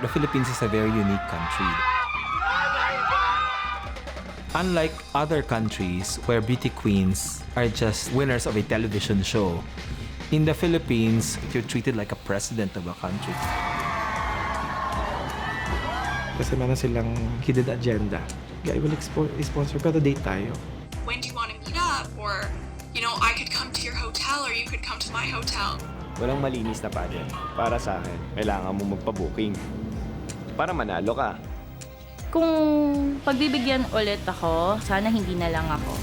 The Philippines is a very unique country. Unlike other countries where beauty queens are just winners of a television show, in the Philippines, you're treated like a president of a country. Kasi meron silang hidden agenda. Yeah, I will sponsor, pero date tayo. When do you want to meet up? Or, I could come to your hotel or you could come to my hotel. Walang malinis na pageant. Para sa akin, kailangan mo magpa-booking. Para manalo ka. Kung pagbibigyan ulit ako, sana hindi na lang ako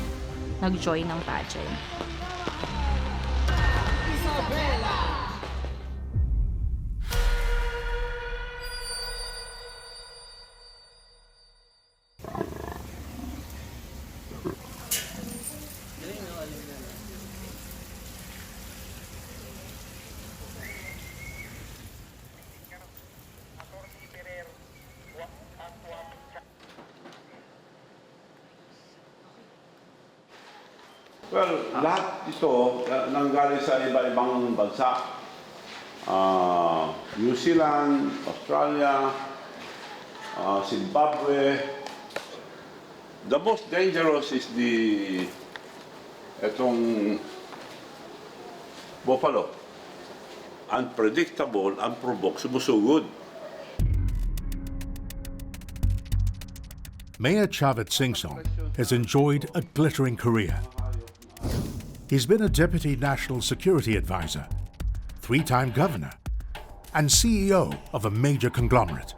nag-join ng pageant. Well, lahat ito nanggaling sa iba-ibang bansa. New Zealand, Australia, Zimbabwe. The most dangerous is itong buffalo. Unpredictable, unprovoked, sumusugod. Mayor Chavit Singson has enjoyed a glittering career. He's been a Deputy National Security Advisor, 3-time governor, and CEO of a major conglomerate.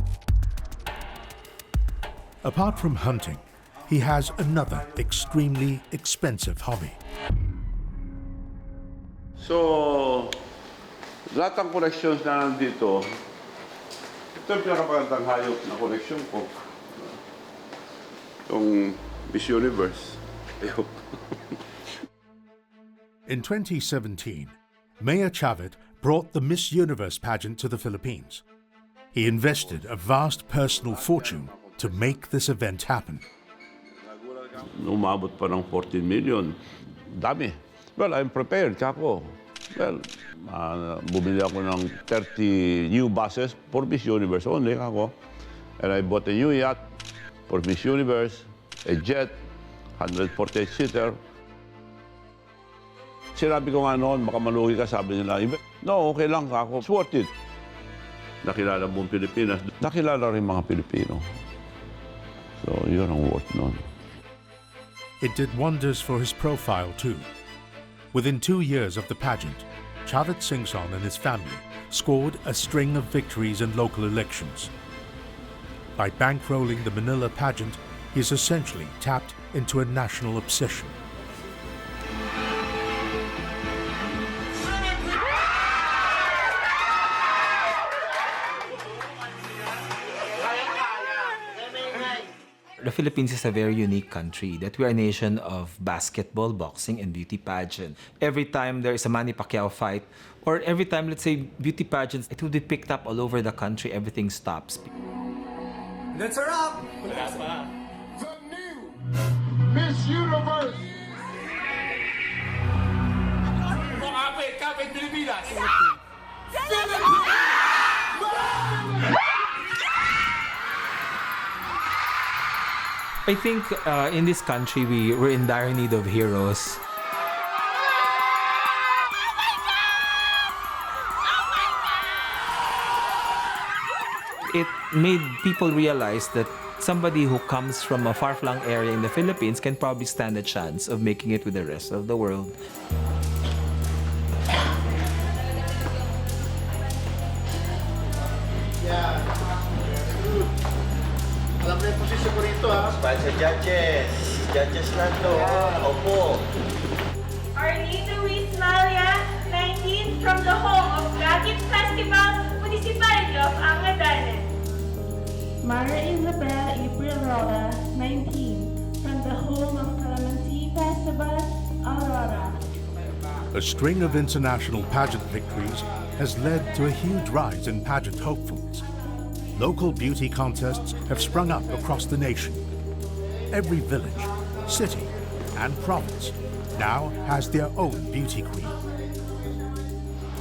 Apart from hunting, he has another extremely expensive hobby. So, lahat ng connections na nandito, ito yung pinakamagandang hayop na connection ko. Itong Miss Universe. Ayok. In 2017, Mayor Chavit brought the Miss Universe pageant to the Philippines. He invested a vast personal fortune to make this event happen. Umabot pa ng 14 million. Dami. Well, I'm prepared, kako. Well, bumili ako ng 30 new buses for Miss Universe only, kako. And I bought a new yacht for Miss Universe, a jet, 148-seater. Sinabi ko nga noon, baka malugi ka, sabi nila, no, okay lang ako. It's worth it. Nakilala buong Pilipinas. Nakilala rin mga Pilipino. So, yun ang worth noon. It did wonders for his profile, too. Within 2 years of the pageant, Chavit Singson and his family scored a string of victories in local elections. By bankrolling the Manila pageant, he's essentially tapped into a national obsession. The Philippines is a very unique country, that we are a nation of basketball, boxing, and beauty pageant. Every time there is a Manny Pacquiao fight, or every time, let's say, beauty pageants, it will be picked up all over the country, everything stops. That's her up! The new Miss Universe! Kapit Pilipinas! I think in this country, we're in dire need of heroes. It made people realize that somebody who comes from a far-flung area in the Philippines can probably stand a chance of making it with the rest of the world. Alam mo yung posisyon ko rito, ha? Para sa judges. Judges na to. Opo. Arlita Luis Malia, 19, from the home of Pageant Festival, Municipality of Angadanan. Mara Isabel April Roda, 19, from the home of Calamansi Festival, Aurora. A string of international pageant victories has led to a huge rise in pageant hopefuls. Local beauty contests have sprung up across the nation. Every village, city, and province now has their own beauty queen.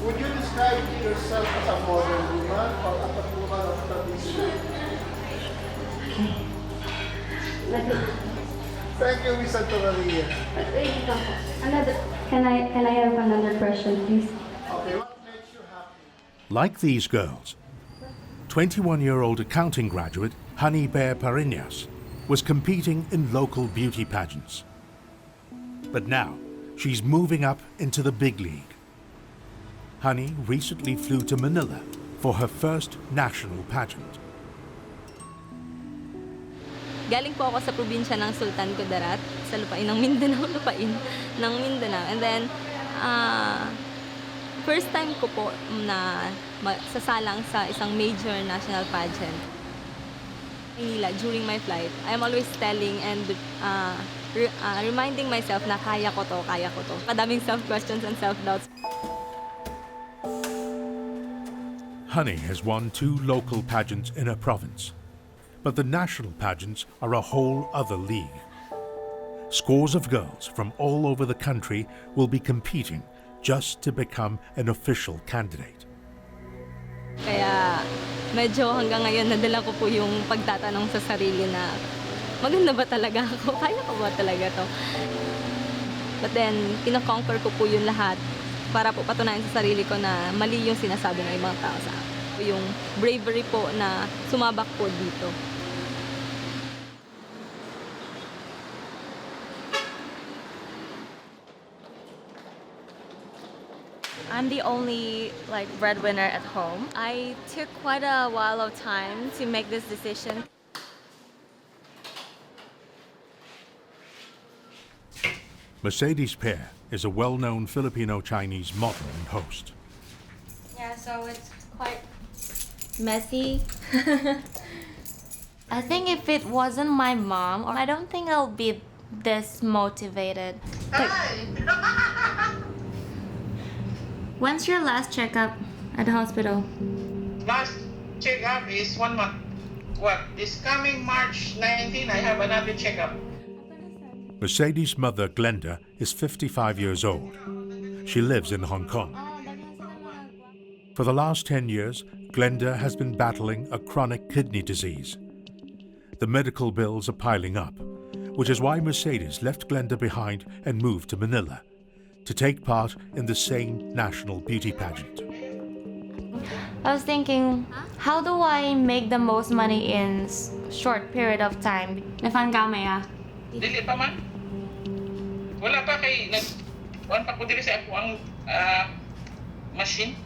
Would you describe yourself as a modern woman or a woman of tradition? Okay. Thank you, Miss Antonaria. Wait, another. Can I have another question, please? Okay, what makes you happy? Like these girls, 21-year-old accounting graduate Honey Bear Parinas was competing in local beauty pageants. But now, she's moving up into the big league. Honey recently flew to Manila for her first national pageant. Galing po ako sa probinsya ng Sultan Kudarat, sa lupain ng Mindanao, And then, first time ko po na sasalang sa isang major national pageant. Manila, during my flight, I'm always telling and reminding myself na kaya ko to. Kadaming self-questions and self-doubts. Honey has won 2 local pageants in her province, but the national pageants are a whole other league. Scores of girls from all over the country will be competing just to become an official candidate. Kaya medyo hanggang ngayon nadala ko po yung pagtatanong sa sarili na maganda ba talaga ako? Kaya ko ba talaga to? But then, kinakonquer ko po yung lahat para po patunayan sa sarili ko na mali yung sinasabi ng ibang tao sa akin. Yung bravery po na sumabak po dito. I'm the only breadwinner at home. I took quite a while of time to make this decision. Mercedes Pear is a well-known Filipino-Chinese model and host. Yeah, so it's quite messy. I think if it wasn't my mom, I don't think I'll be this motivated. When's your last checkup at the hospital? Last checkup is 1 month. This coming March 19, I have another checkup. Mercedes' mother, Glenda, is 55 years old. She lives in Hong Kong. For the last 10 years, Glenda has been battling a chronic kidney disease. The medical bills are piling up, which is why Mercedes left Glenda behind and moved to Manila to take part in the same national beauty pageant. I was thinking, how do I make the most money in short period of time? Dili pa man. Wala pa kay kuan pa ko diri sa ako ang machine.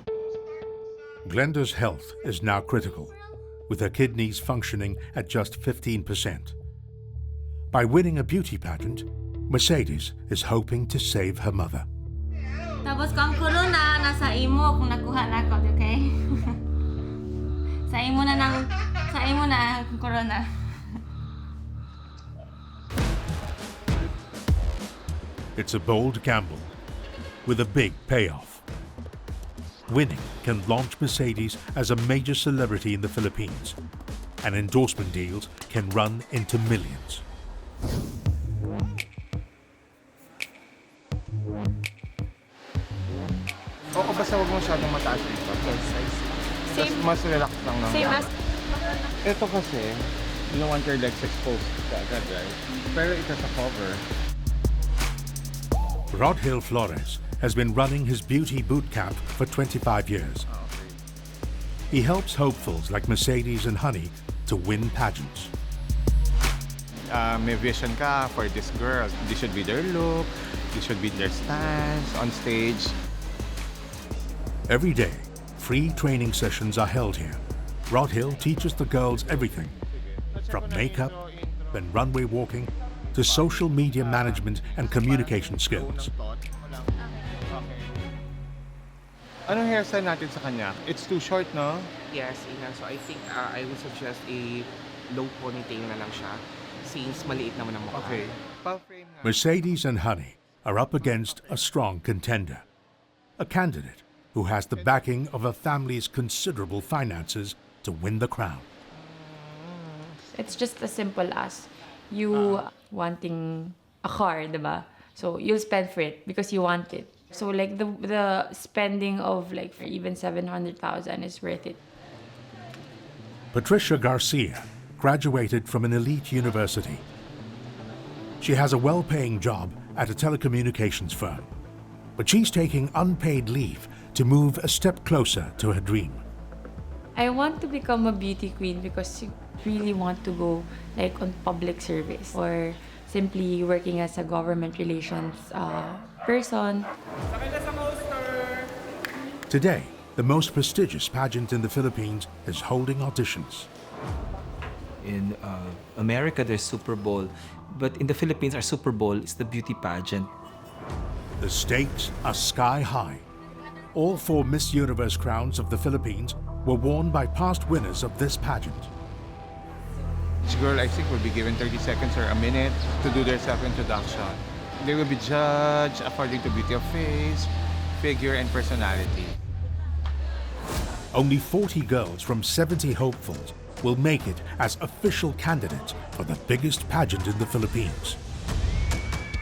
Glenda's health is now critical, with her kidneys functioning at just 15%. By winning a beauty pageant, Mercedes is hoping to save her mother. Tapos kung corona, nasa imo kung nakuha na ako, okay? Sa imo na ang corona. It's a bold gamble with a big payoff. Winning can launch Mercedes as a major celebrity in the Philippines, and endorsement deals can run into millions. Oo, basta huwag mo masyadong mataas dito. Yes, mas relax lang naman. Same as... Ito kasi, you don't want your legs exposed agad, right? Pero ito sa cover. Rahil Flores has been running his beauty boot camp for 25 years. He helps hopefuls like Mercedes and Honey to win pageants. May vision ka for this girl. This should be their look, this should be their stance on stage. Every day, free training sessions are held here. Rahil teaches the girls everything, from makeup and runway walking to social media management and communication skills. Anong hairstyle natin sa kanya? It's too short, no? Yes, Ina. So I think I would suggest a low ponytail na lang siya since maliit naman ang mukha. Okay. Mercedes and Honey are up against a strong contender, a candidate who has the backing of a family's considerable finances to win the crown. It's just as simple as you wanting a car, diba? So you'll spend for it because you want it. So like the spending of like for even 700,000 is worth it. Patricia Garcia graduated from an elite university. She has a well-paying job at a telecommunications firm, but she's taking unpaid leave to move a step closer to her dream. I want to become a beauty queen because you really want to go like on public service or simply working as a government relations person. Today, the most prestigious pageant in the Philippines is holding auditions. In America, there's Super Bowl, but in the Philippines, our Super Bowl is the beauty pageant. The stakes are sky high. All 4 Miss Universe crowns of the Philippines were worn by past winners of this pageant. Each girl, I think, will be given 30 seconds or a minute to do their self-introduction. They will be judged according to beauty of face, figure, and personality. Only 40 girls from 70 hopefuls will make it as official candidates for the biggest pageant in the Philippines,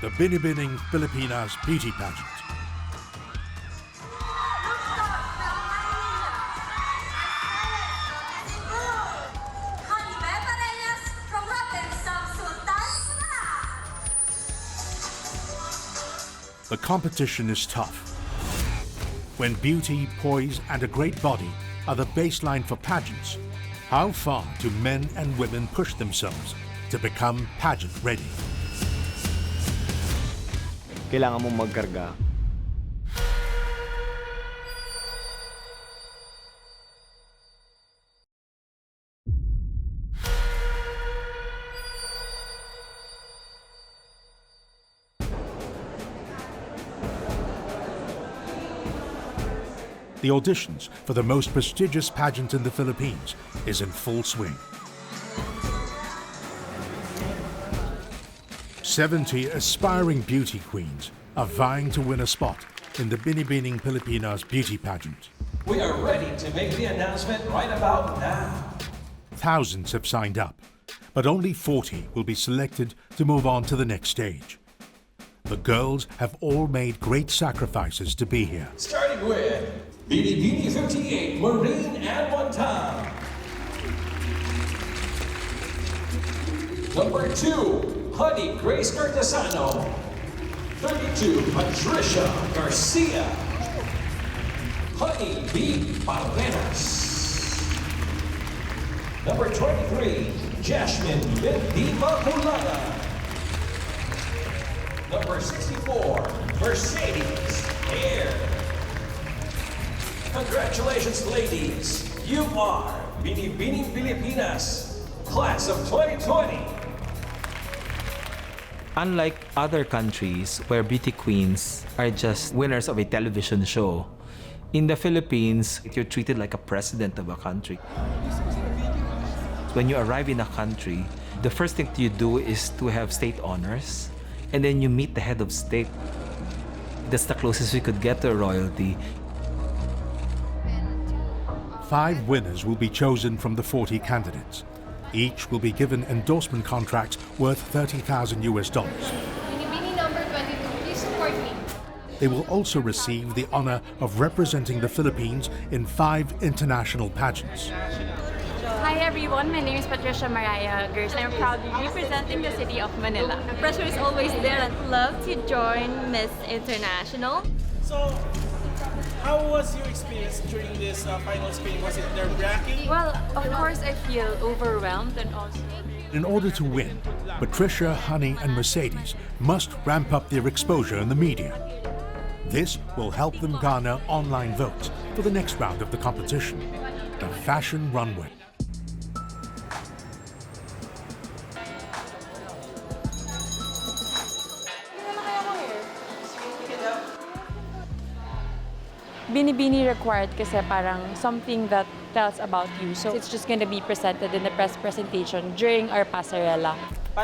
the Binibining Filipinas Beauty Pageant. The competition is tough. When beauty, poise, and a great body are the baseline for pageants, how far do men and women push themselves to become pageant ready? Kailangan mong magkarga. The auditions for the most prestigious pageant in the Philippines is in full swing. 70 aspiring beauty queens are vying to win a spot in the Binibining Filipinas Beauty Pageant. We are ready to make the announcement right about now. Thousands have signed up, but only 40 will be selected to move on to the next stage. The girls have all made great sacrifices to be here. Starting with Bini 58, Marine and One Time. Number 2, Honey Grace Cartasano. 32, Patricia Garcia. Honey B. Barreras. Number 23, Jasmine Bendiva Hulana. Number 64, Mercedes Air. Congratulations, ladies. You are Binibining Filipinas, class of 2020. Unlike other countries where beauty queens are just winners of a television show, in the Philippines, you're treated like a president of a country. When you arrive in a country, the first thing you do is to have state honors, and then you meet the head of state. That's the closest we could get to royalty. 5 winners will be chosen from the 40 candidates. Each will be given endorsement contracts worth $30,000 US. Binibining number 22, please support me. They will also receive the honor of representing the Philippines in 5 international pageants. Hi everyone, my name is Patricia Garcia. I'm proudly representing the city of Manila. The pressure is always there. I'd love to join Miss International. So, how was your experience during this final spin? Was it nerve-wracking? Well, of course I feel overwhelmed and also... In order to win, Patricia, Honey, and Mercedes must ramp up their exposure in the media. This will help them garner online votes for the next round of the competition, the Fashion Runway. Binibini required kasi parang something that tells about you. So it's just gonna be presented in the press presentation during our passerella.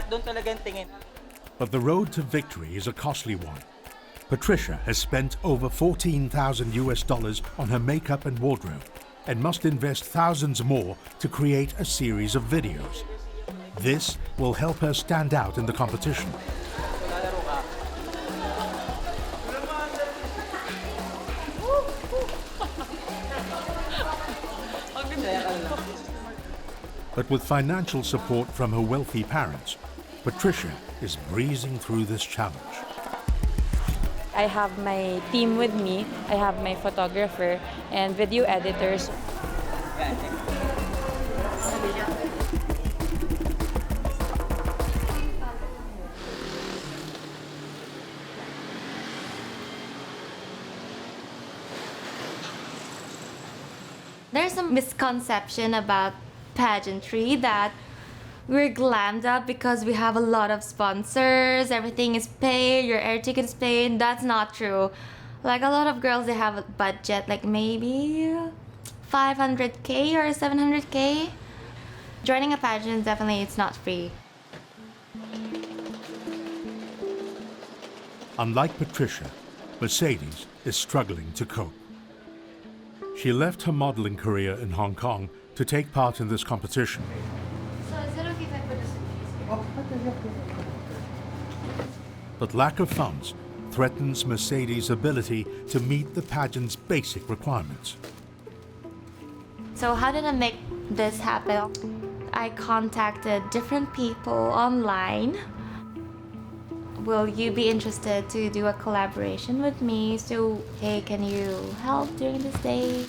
Doon talagang tingin. But the road to victory is a costly one. Patricia has spent over $14,000 US on her makeup and wardrobe and must invest thousands more to create a series of videos. This will help her stand out in the competition. But with financial support from her wealthy parents, Patricia is breezing through this challenge. I have my team with me. I have my photographer and video editors. There's a misconception about pageantry that we're glammed up because we have a lot of sponsors, everything is paid, your air ticket is paid. That's not true. Like a lot of girls, they have a budget, like maybe 500K or 700K. Joining a pageant, definitely it's not free. Unlike Patricia, Mercedes is struggling to cope. She left her modeling career in Hong Kong to take part in this competition. So is it okay if I put this in But lack of funds threatens Mercedes' ability to meet the pageant's basic requirements. So how did I make this happen? I contacted different people online. Will you be interested to do a collaboration with me? So, hey, can you help during this day?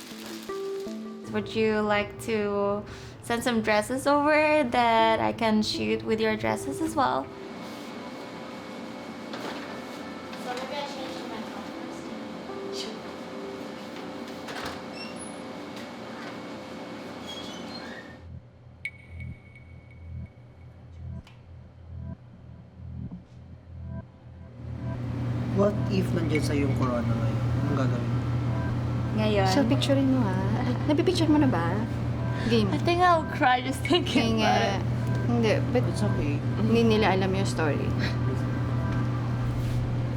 Would you like to send some dresses over that I can shoot with your dresses as well? So maybe I change to my phone first. Sure. What if nandiyan sa yung corona ngayon? Anong gagawin? Ngayon? So, picturein mo ha. Napipicture mo na ba? Game. I think I'll cry just thinking about it. Hindi, but It's okay. hindi nila alam yung story.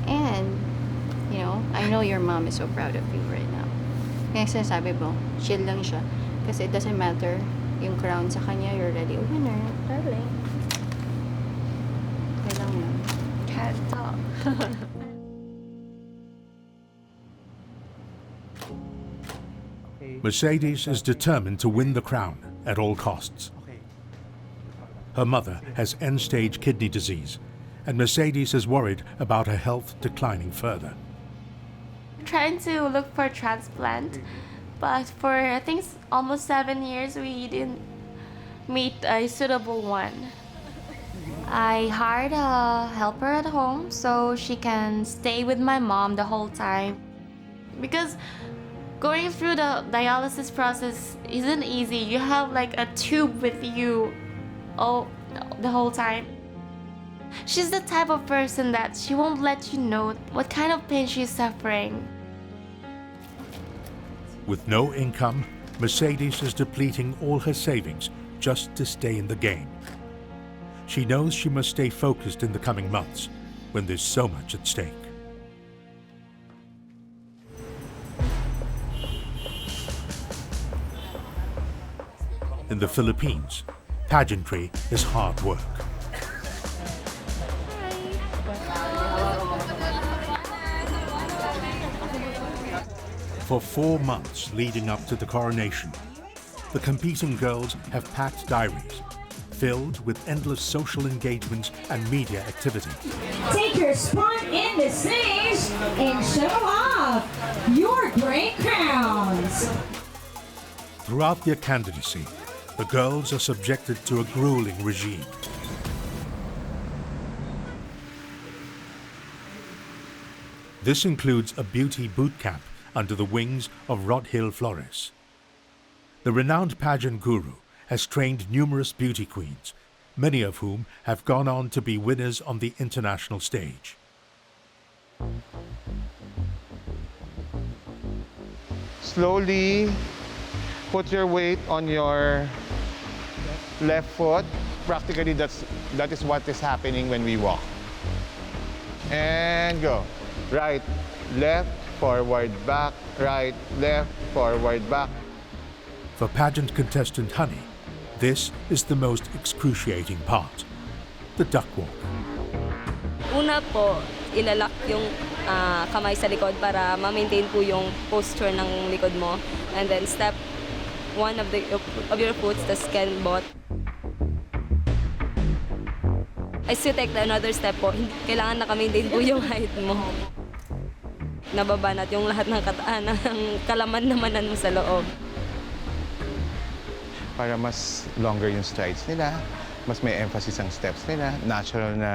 And, you know, I know your mom is so proud of you right now. Kaya sinasabi mo, chill lang siya. Kasi it doesn't matter yung crown sa kanya, you're already a winner, darling. Kaya lang yun. Can't talk. Mercedes is determined to win the crown at all costs. Her mother has end-stage kidney disease, and Mercedes is worried about her health declining further. Trying to look for a transplant, but for I think almost 7 years we didn't meet a suitable one. I hired a helper at home so she can stay with my mom the whole time. Because going through the dialysis process isn't easy. You have like a tube with you the whole time. She's the type of person that she won't let you know what kind of pain she's suffering. With no income, Mercedes is depleting all her savings just to stay in the game. She knows she must stay focused in the coming months when there's so much at stake. In the Philippines, pageantry is hard work. For 4 months leading up to the coronation, the competing girls have packed diaries filled with endless social engagements and media activity. Take your spot in the stage and show off your great crowns. Throughout their candidacy, the girls are subjected to a grueling regime. This includes a beauty boot camp under the wings of Rahil Flores. The renowned pageant guru has trained numerous beauty queens, many of whom have gone on to be winners on the international stage. Slowly put your weight on your left foot. Practically, that is what is happening when we walk. And go. Right, left, forward, back, right, left, forward, back. For pageant contestant Honey, this is the most excruciating part, the duck walk. Una po, ilalak yung kamay sa likod para ma-maintain po yung posture ng likod mo. And then step one of your foot, the scan bot. As you take another step po, kailangan naka-maintain po yung height mo. Nababanat yung lahat ng kalaman-lamanan mo sa loob. Para mas longer yung strides nila, mas may emphasis ang steps nila, natural na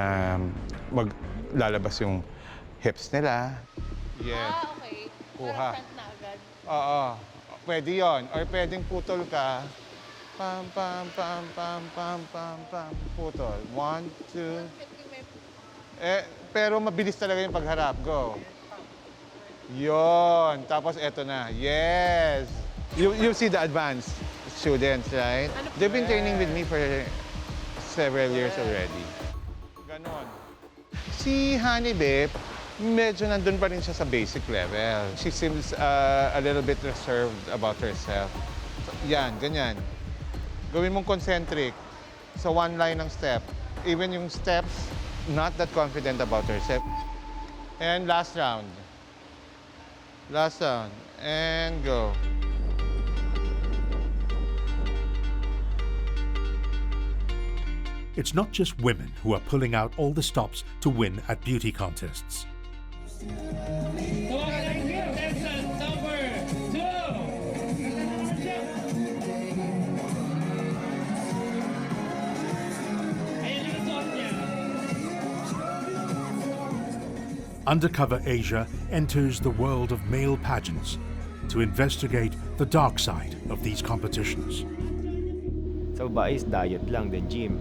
maglalabas yung hips nila. Yes. Okay. Kuha. Front na agad. Oo. Pwede yon. Or pwedeng putol ka. Pam, pam, pam, pam, pam, pam, pam. Putol. 1, 2. Pero mabilis talaga yung pagharap. Go. Yon. Tapos eto na. Yes. You see the advanced students, right? They've been training with me for several years already. Ganon. Si Honeybep, medyo nandun pa rin siya sa basic level. She seems a little bit reserved about herself. So, yan, ganyan. Gawin mong concentric sa one line ng step. Even yung steps, not that confident about herself. And last round. Last round. And go. It's not just women who are pulling out all the stops to win at beauty contests. Undercover Asia enters the world of male pageants to investigate the dark side of these competitions. Sa babae is diet lang, then gym.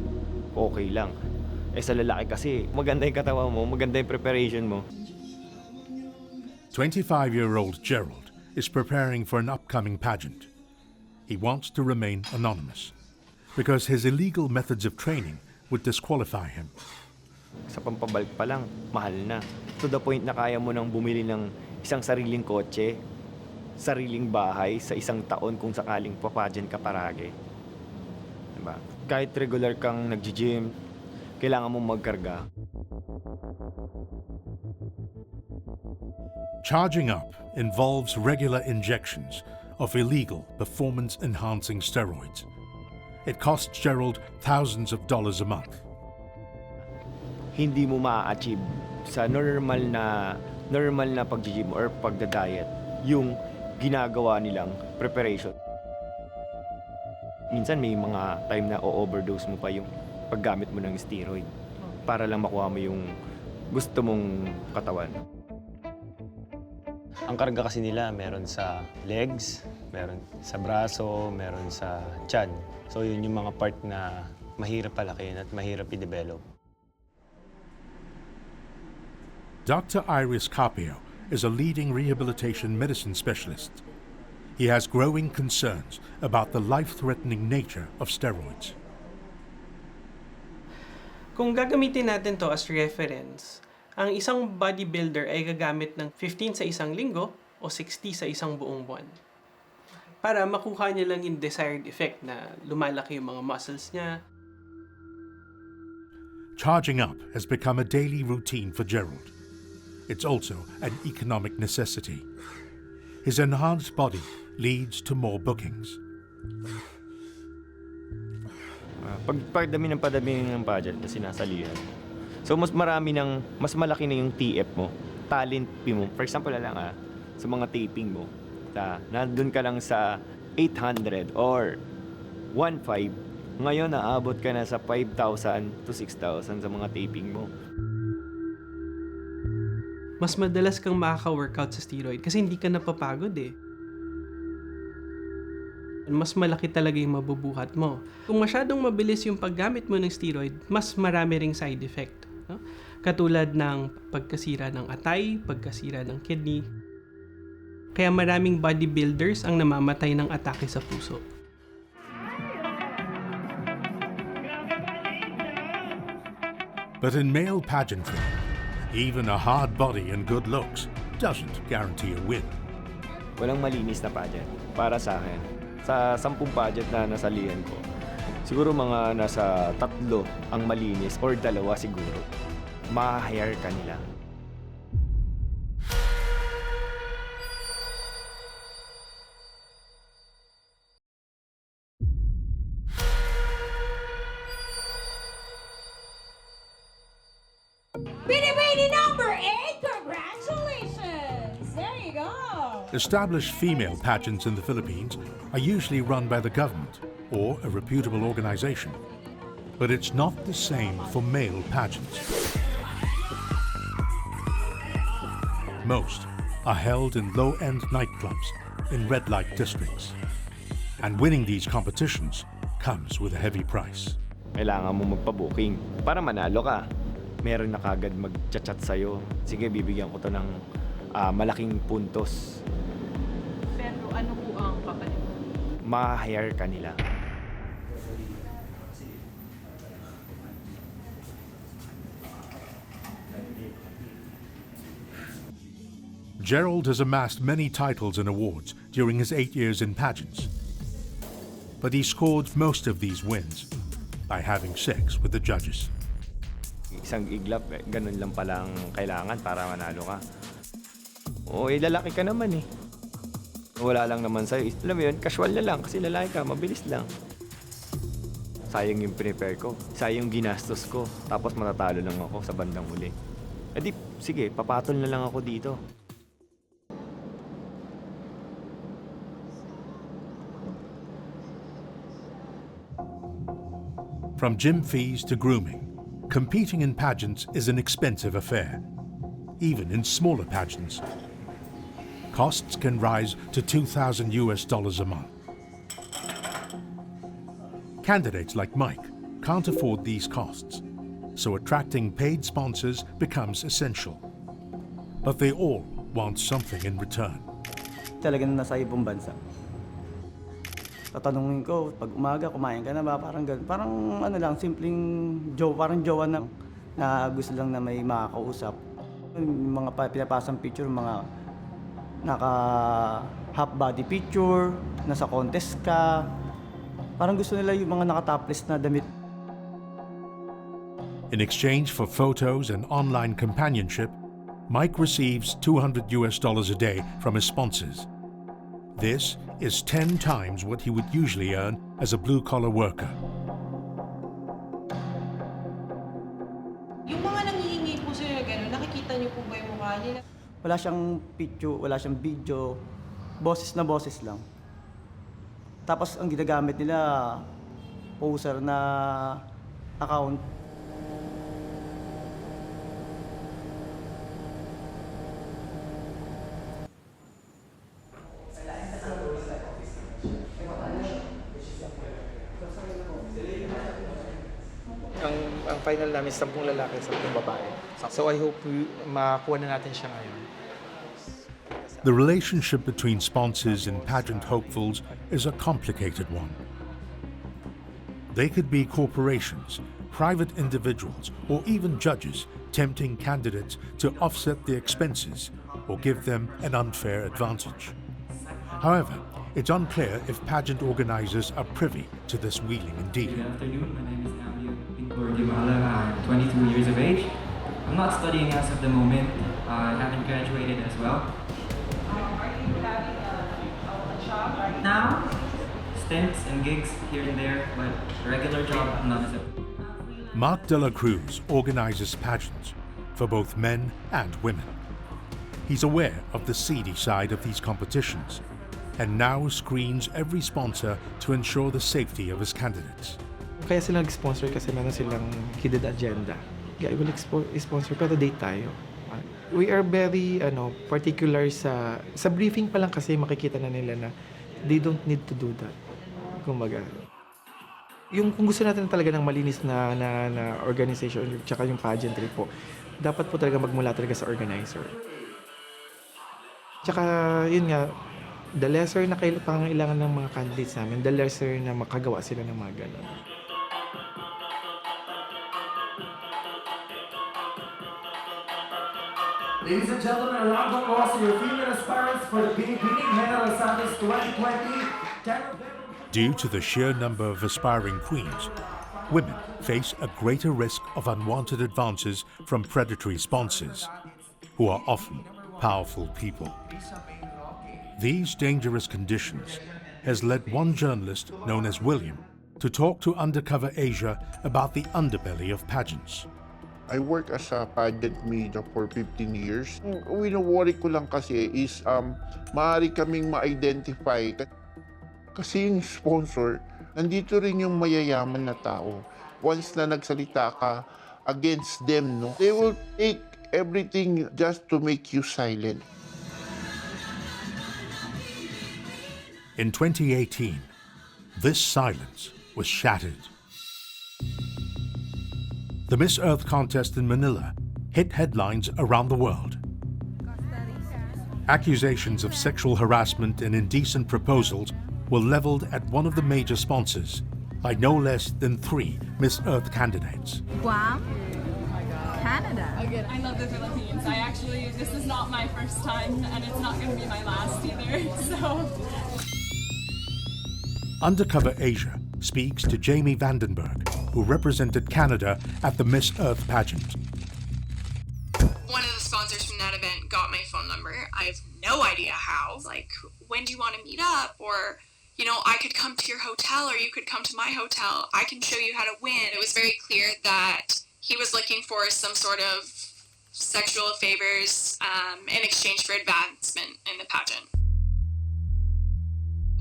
Okay lang. Sa lalaki kasi, maganda yung katawan mo, maganda yung preparation mo. 25-year-old Gerald is preparing for an upcoming pageant. He wants to remain anonymous because his illegal methods of training would disqualify him. Sa pampabalik pa lang, mahal na. To the point na kaya mo nang bumili ng isang sariling kotse, sariling bahay sa isang taon kung sakaling papageant ka paragi. Diba? Kahit regular kang nag-gym, kailangan mong magkarga. Charging up involves regular injections of illegal performance-enhancing steroids. It costs Gerald thousands of dollars a month. Hindi mo ma-achieve sa normal na pag-gym or pagda-diet yung ginagawa nilang preparation. Minsan may mga time na o-overdose mo pa yung paggamit mo ng steroid para lang makuha mo yung gusto mong katawan. Ang karga kasi nila meron sa legs, meron sa braso, meron sa tiyan. So yun yung mga part na mahirap palakihin at mahirap i-develop. Dr. Iris Carpio is a leading rehabilitation medicine specialist. He has growing concerns about the life-threatening nature of steroids. Kung gagamitin natin to as reference, ang isang bodybuilder ay gagamit ng 15 sa isang linggo o 60 sa isang buong buwan. Para makuha niya lang yung desired effect na lumalaki yung mga muscles niya. Charging up has become a daily routine for Gerald. It's also an economic necessity. His enhanced body leads to more bookings. Pagdami ng pageant na sinasalihan. So mas malaki na yung TF mo, talent mo. For example na lang sa mga taping mo, nandun ka lang sa 800 or 1.5, ngayon naabot ka na sa 5,000 to 6,000 sa mga taping mo. Mas madalas kang makaka-workout sa steroid kasi hindi ka napapagod eh. Mas malaki talaga yung mabubuhat mo. Kung masyadong mabilis yung paggamit mo ng steroid, mas marami ring side effect. No? Katulad ng pagkasira ng atay, pagkasira ng kidney. Kaya maraming bodybuilders ang namamatay ng atake sa puso. But in male pageantry, even a hard body and good looks doesn't guarantee a win. Walang malinis na pageant para sa akin. Sa 10 pageant na nasalihan ko, siguro mga nasa 3 ang malinis or 2 siguro. Ma-hire ka nila. Bikini number 8, congratulations! There you go! Established female pageants in the Philippines are usually run by the government or a reputable organization. But it's not the same for male pageants. Most are held in low-end nightclubs in red light districts. And winning these competitions comes with a heavy price. Kailangan mo magpa-booking para manalo ka. Meron na kagad mag-chat sa'yo. Sige, bibigyan ko to ng malaking puntos. Pero ano po ang papalit? Ma-hire ka nila. Gerald has amassed many titles and awards during his 8 years in pageants. But he scored most of these wins by having sex with the judges. Isang iglap, ganun lang palang kailangan para manalo ka. Oo, lalaki ka naman eh. Wala lang naman sa'yo. Alam mo yun, casual na lang kasi lalaki ka, mabilis lang. Sayang yung prepare ko, sayang yung ginastos ko, tapos matatalo lang ako sa bandang huli. Eh di, sige, papatol na lang ako dito. From gym fees to grooming, competing in pageants is an expensive affair, even in smaller pageants. Costs can rise to $2,000 a month. Candidates like Mike can't afford these costs, so attracting paid sponsors becomes essential. But they all want something in return. Talagang nasa ibang bansa. Tatanungin ko, pag umaga, kumain ka na ba? Parang ganun. Parang ano lang, simpleng parang jowa na gusto lang na may makakausap. Yung mga pinapasang picture, mga naka half body picture, nasa contest ka. Parang gusto nila yung mga naka-topless na damit. In exchange for photos and online companionship, Mike receives $200 a day from his sponsors. This is 10 times what he would usually earn as a blue-collar worker. Yung mga nangihingi po sa'yo gano'n, nakikita niyo po ba yung mukha nila? Wala siyang picture, wala siyang video. Boses na boses lang. Tapos ang ginagamit nila, poser na account. Ang final namin, 10 lalaki, 10 babae. So I hope makuha na natin siya ngayon. The relationship between sponsors and pageant hopefuls is a complicated one. They could be corporations, private individuals, or even judges tempting candidates to offset the expenses or give them an unfair advantage. However, it's unclear if pageant organizers are privy to this wheeling and dealing. Good afternoon, my name is I'm 22 years of age. I'm not studying as of the moment. I haven't graduated as well. Are you having a job right now? Stints and gigs here and there, but a regular job, not as a... Mark de la Cruz organizes pageants for both men and women. He's aware of the seedy side of these competitions and now screens every sponsor to ensure the safety of his candidates. Kaya sila nag-sponsor kasi meron silang hidden agenda. Yeah, I will sponsor pero date tayo. We are very particular sa briefing pa lang kasi makikita na nila na they don't need to do that. Kumbaga, kung gusto natin talaga ng malinis na organization tsaka yung pageantry po, dapat po talaga magmula talaga sa organizer. Tsaka yun nga, the lesser na pangangailangan ng mga candidates namin, the lesser na makagawa sila ng mga ganun. Ladies and gentlemen, a round of applause to your female aspirants for the Bini General Santos 2020. Due to the sheer number of aspiring queens, women face a greater risk of unwanted advances from predatory sponsors, who are often powerful people. These dangerous conditions has led one journalist known as William to talk to Undercover Asia about the underbelly of pageants. I work as a pageant media for 15 years. Wino-worry ko lang kasi is maaari kaming ma-identify. Kasi yung sponsor, nandito rin yung mayayaman na tao. Once na nagsalita ka against them, no, they will take everything just to make you silent. In 2018, this silence was shattered. The Miss Earth contest in Manila hit headlines around the world. Accusations of sexual harassment and indecent proposals were leveled at one of the major sponsors by no less than 3 Miss Earth candidates. Guam? Canada. I love the Philippines. This is not my first time, and it's not going to be my last either, so. Undercover Asia speaks to Jamie Vandenberg, who represented Canada at the Miss Earth pageant. One of the sponsors from that event got my phone number. I have no idea how. Like, when do you want to meet up? Or, you know, I could come to your hotel or you could come to my hotel. I can show you how to win. It was very clear that he was looking for some sort of sexual favors in exchange for advancement in the pageant.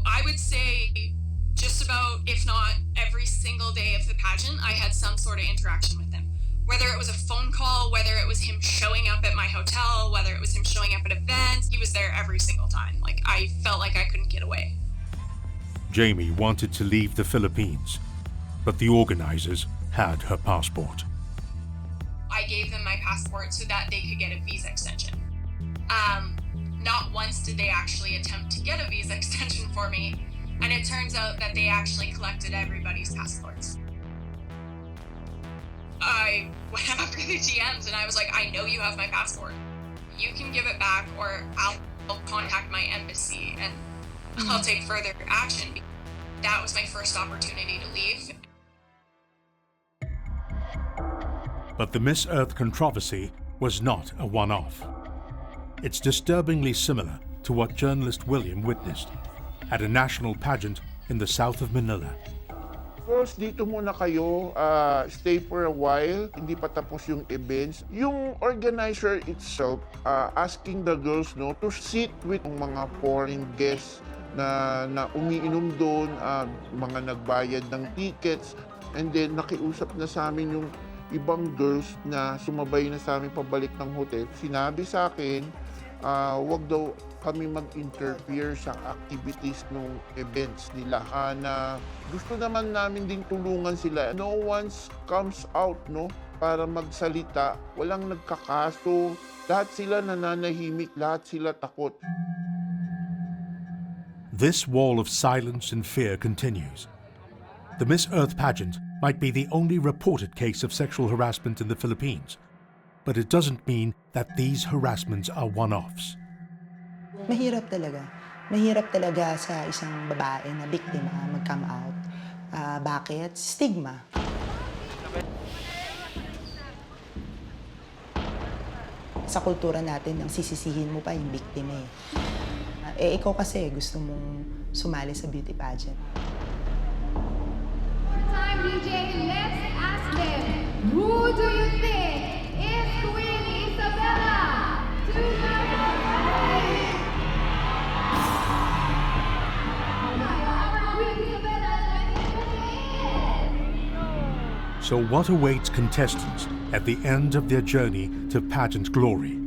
I would say just about, if not every single day of the pageant, I had some sort of interaction with him. Whether it was a phone call, whether it was him showing up at my hotel, whether it was him showing up at events, he was there every single time. Like, I felt like I couldn't get away. Jamie wanted to leave the Philippines, but the organizers had her passport. I gave them my passport so that they could get a visa extension. Not once did they actually attempt to get a visa extension for me, and it turns out that they actually collected everybody's passports. I went after the GMs and I was like, I know you have my passport. You can give it back or I'll contact my embassy and I'll take further action. That was my first opportunity to leave. But the Miss Earth controversy was not a one-off. It's disturbingly similar to what journalist William witnessed at a national pageant in the south of Manila. Girls, dito muna kayo, stay for a while, hindi pa tapos yung events. Yung organizer itself, asking the girls, no, to sit with mga foreign guests na umiinom doon, mga nagbayad ng tickets, and then nakiusap na sa amin yung ibang girls na sumabay na sa amin pabalik ng hotel. Sinabi sa akin, wag daw kami mag-interfere sa activities ng events nila. Na gusto naman namin din tulungan sila. No one comes out, no, para magsalita. Walang nagkakaso. Lahat sila nananahimik, lahat sila takot. This wall of silence and fear continues. The Miss Earth pageant might be the only reported case of sexual harassment in the Philippines, but it doesn't mean that these harassments are one-offs. Mahirap talaga. Mahirap talaga sa isang babae na biktima mag-come out. Bakit? Stigma. Sa kultura natin, ang sisisihin mo pa yung biktima eh. Ikaw kasi gusto mong sumali sa beauty pageant. Time, DJ, let's ask them, who do you think is Queen Isabella 2020? So what awaits contestants at the end of their journey to pageant glory?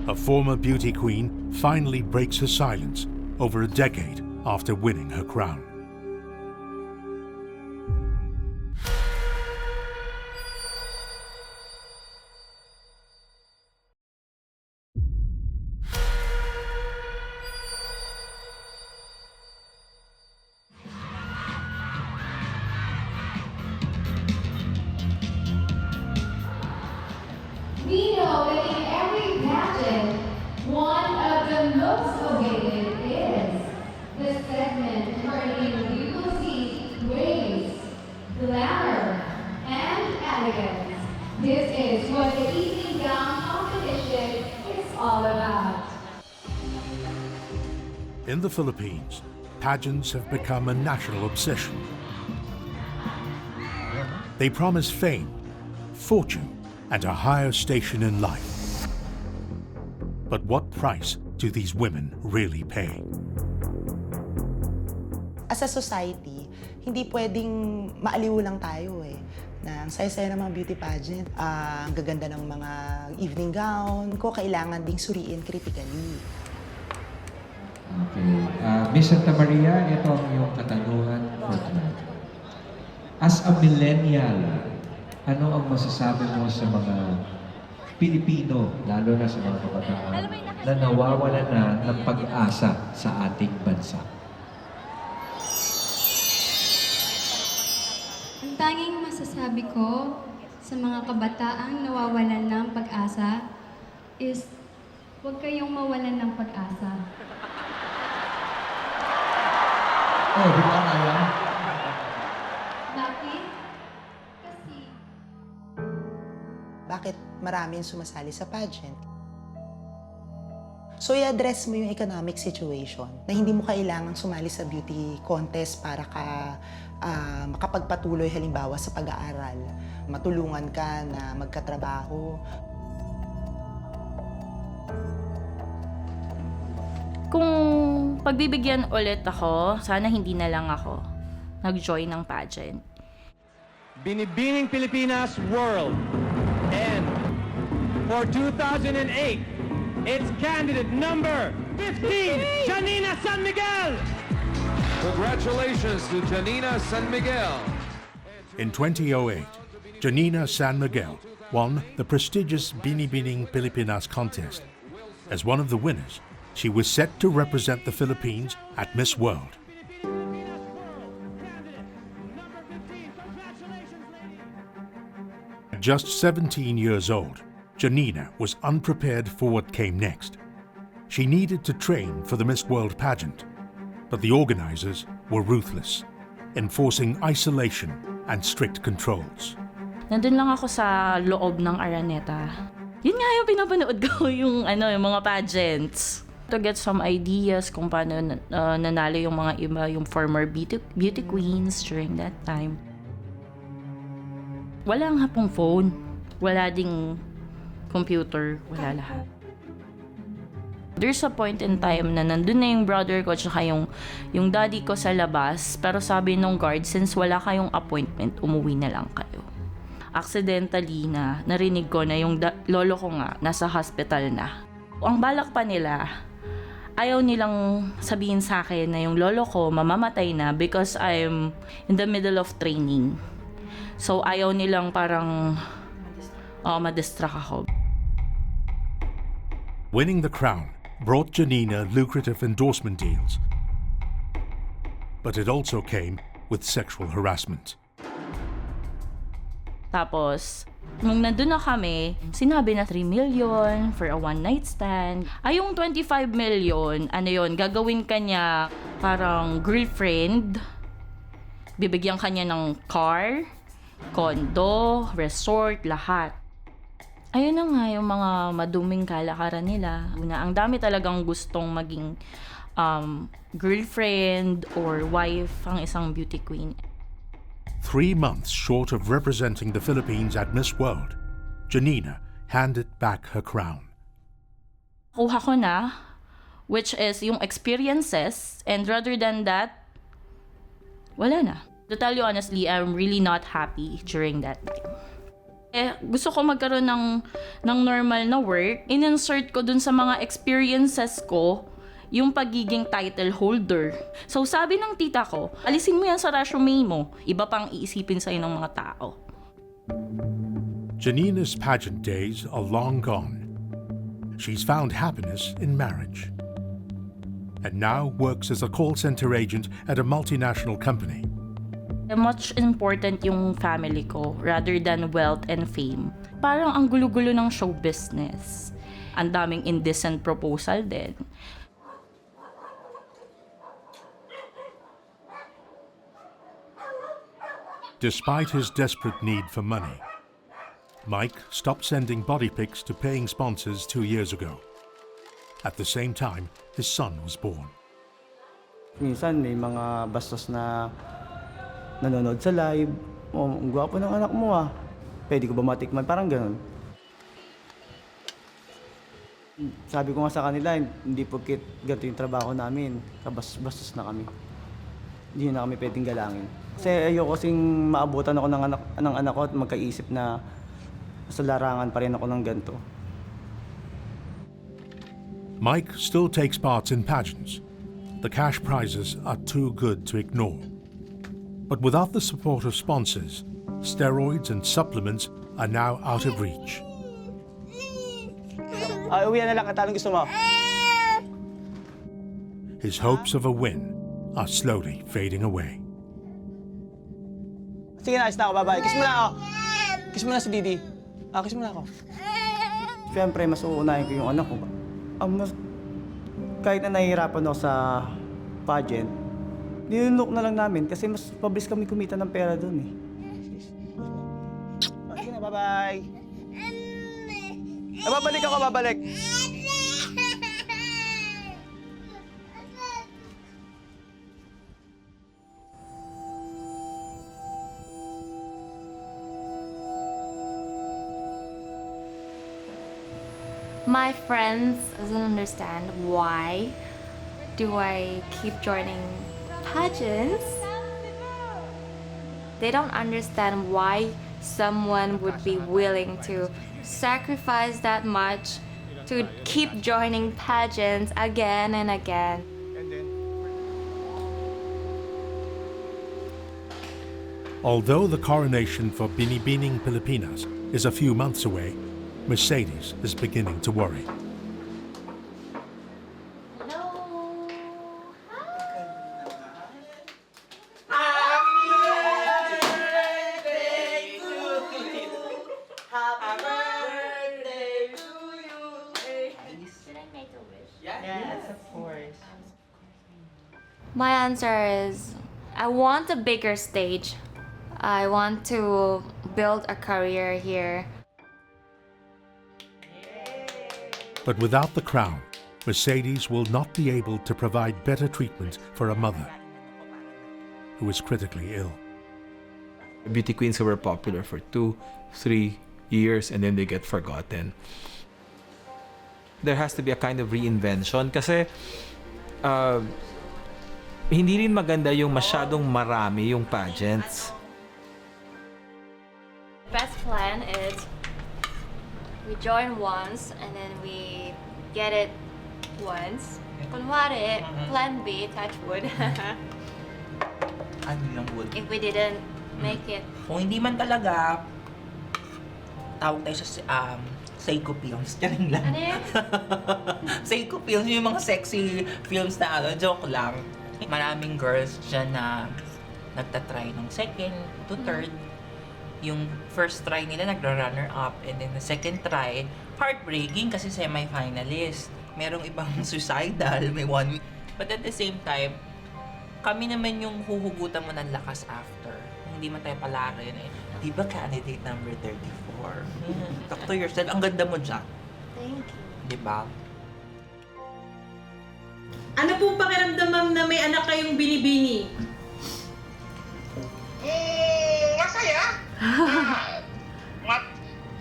A former beauty queen finally breaks her silence over a decade after winning her crown. We know that in every pageant, one of the most awaited is the segment wherein we will see grace, glamour, and elegance. This is what the evening gown competition is all about. In the Philippines, pageants have become a national obsession. They promise fame, fortune, and a higher station in life. But what price do these women really pay? As a society, hindi pwedeng maaliw lang tayo eh. Na ang saya-saya ng mga beauty pageant, ang gaganda ng mga evening gown ko, kailangan ding suriin critically. Okay. Miss Santa Maria, ito ang iyong katanungan for tonight. As a millennial, ano ang masasabi mo sa mga Pilipino, lalo na sa mga kabataan, na nawawala na ng pag-asa sa ating bansa? Ang tanging masasabi ko sa mga kabataang nawawalan ng pag-asa is huwag kayong mawalan ng pag-asa. Oh, di ba kaya? Bakit? Kasi Bakit maraming sumasali sa pageant? So, i-address mo yung economic situation na hindi mo kailangang sumali sa beauty contest para ka makapagpatuloy halimbawa sa pag-aaral. Matulungan ka na magkatrabaho. Kung pagbibigyan ulit ako, sana hindi na lang ako nag-join ng pageant. Binibining Pilipinas World. And for 2008, it's candidate number 15, Janina San Miguel! Congratulations to Janina San Miguel. In 2008, Janina San Miguel won the prestigious Binibining Pilipinas contest. As one of the winners, she was set to represent the Philippines at Miss World. At just 17 years old, Janina was unprepared for what came next. She needed to train for the Miss World pageant, but the organizers were ruthless, enforcing isolation and strict controls. Nandun lang ako sa loob ng Araneta. Yun nga yung pinapanood ko, yung mga pageants. To get some ideas kung paano nanalo yung mga iba, yung former beauty queens during that time. Wala nga pong phone. Wala ding computer. Wala lahat. There's a point in time na nandun na yung brother ko tsaka yung daddy ko sa labas. Pero sabi nung guard, since wala kayong appointment, umuwi na lang kayo. Accidentally na narinig ko na yung lolo ko nga nasa hospital na. Ang balak pa nila, ayaw nilang sabihin sa akin na yung lolo ko mamamatay na because I'm in the middle of training. So ayaw nilang parang madistract ako. Winning the crown brought Janina lucrative endorsement deals, but it also came with sexual harassment. Tapos, nung nandun na kami, sinabi na 3 million for a one-night stand. Ay, yung 25 million, gagawin ka niya parang girlfriend. Bibigyan ka niya ng car, condo, resort, lahat. Ayun na nga yung mga maduming kalakaran nila. Ang dami talagang gustong maging girlfriend or wife ang isang beauty queen. 3 months short of representing the Philippines at Miss World, Janina handed back her crown. Kuha ko na, which is yung experiences, and rather than that, wala na. To tell you honestly, I'm really not happy during that time. Gusto ko magkaroon ng normal na work. In-insert ko dun sa mga experiences ko yung pagiging title holder. So sabi ng tita ko, alisin mo yan sa resume mo. Iba pang iisipin sa'yo ng mga tao. Janina's pageant days are long gone. She's found happiness in marriage, and now works as a call center agent at a multinational company. Much important yung family ko rather than wealth and fame. Parang ang gulo-gulo ng show business. Ang daming indecent proposal din. Despite his desperate need for money, Mike stopped sending body pics to paying sponsors 2 years ago. At the same time, his son was born. Minsan may mga bastos na nanonood sa live. Oh, ang gwapo ng anak mo ah. Pwede ko ba matikman? Parang ganun. Sabi ko nga sa kanila, hindi porket ganito yung trabaho namin, kabastos na kami. Hindi na kami pwedeng galangin. Kasi ayoko kasing maabutan ako ng anak ko at magkaisip na sa larangan pa rin ako ng ganito. Mike still takes part in pageants. The cash prizes are too good to ignore. But without the support of sponsors, steroids and supplements are now out of reach. Uwi na lang at anong gusto mo? His hopes of a win are slowly fading away. Sige na, ayos na ako, bye-bye. Kiss mo na ako. Kiss mo na si Didi. Kiss mo na ako. Siyempre, mas uunahin ko yung anak ko. Kahit na nahihirapan ako sa pageant, nilunok na lang namin kasi mas pabilis kami kumita ng pera doon eh. Sige na, bye-bye. Babalik ako, babalik. My friends doesn't understand why do I keep joining pageants. They don't understand why someone would be willing to sacrifice that much to keep joining pageants again and again. Although the coronation for Binibining Pilipinas is a few months away, Mercedes is beginning to worry. My answer is, I want a bigger stage. I want to build a career here. But without the crown, Mercedes will not be able to provide better treatment for a mother who is critically ill. Beauty queens who were popular for 2-3 years and then they get forgotten. There has to be a kind of reinvention kasi hindi rin maganda yung masyadong marami yung pageants. Best plan is we join once and then we get it once. Kunwari, plan B, touch wood. Ano yung wood? If we didn't make it. Kung hindi man talaga, tawag tayo sa Seiko films. Tiyaring lang. Ano yun? Seiko films, yung mga sexy films na joke lang. Maraming girls dyan na nagtatry ng second to third. Yung first try nila nagra-runner up and then the second try, heartbreaking kasi semi-finalist. Merong ibang suicidal, may 1 week. But at the same time, kami naman yung huhugutan mo ng lakas after. Hindi man tayo palaro yun eh. Di ba candidate number 34? Talk to yourself. Ang ganda mo dyan. Thank you. Di ba? Ano pong pakiramdam, ma'am, na may anak kayong binibini? Masaya.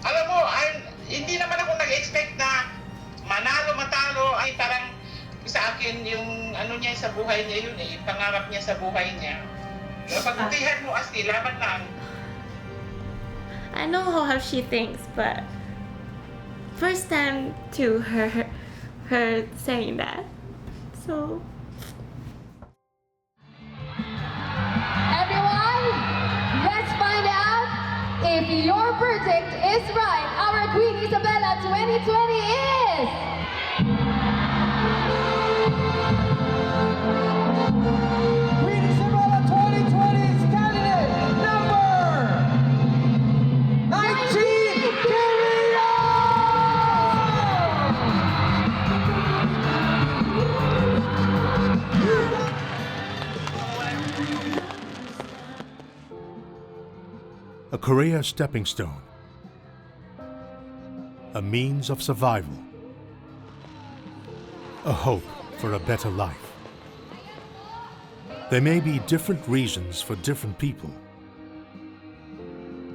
Alam mo, hindi naman ako nag-expect na manalo, matalo. Ay parang sa akin yung ano niya sa buhay niya yun eh. Pangarap niya sa buhay niya. Pagbutihan mo Asti, laban lang. I know how she thinks, but first time to her saying that. So Everyone, let's find out if your verdict is right. Our Queen Isabella 2020 is... Queen Isabella 2020's candidate number 19, Janina! A career stepping stone, a means of survival, a hope for a better life. There may be different reasons for different people,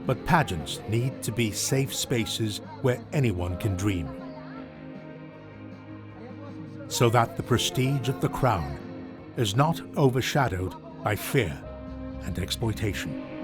but pageants need to be safe spaces where anyone can dream. so that the prestige of the crown is not overshadowed by fear and exploitation.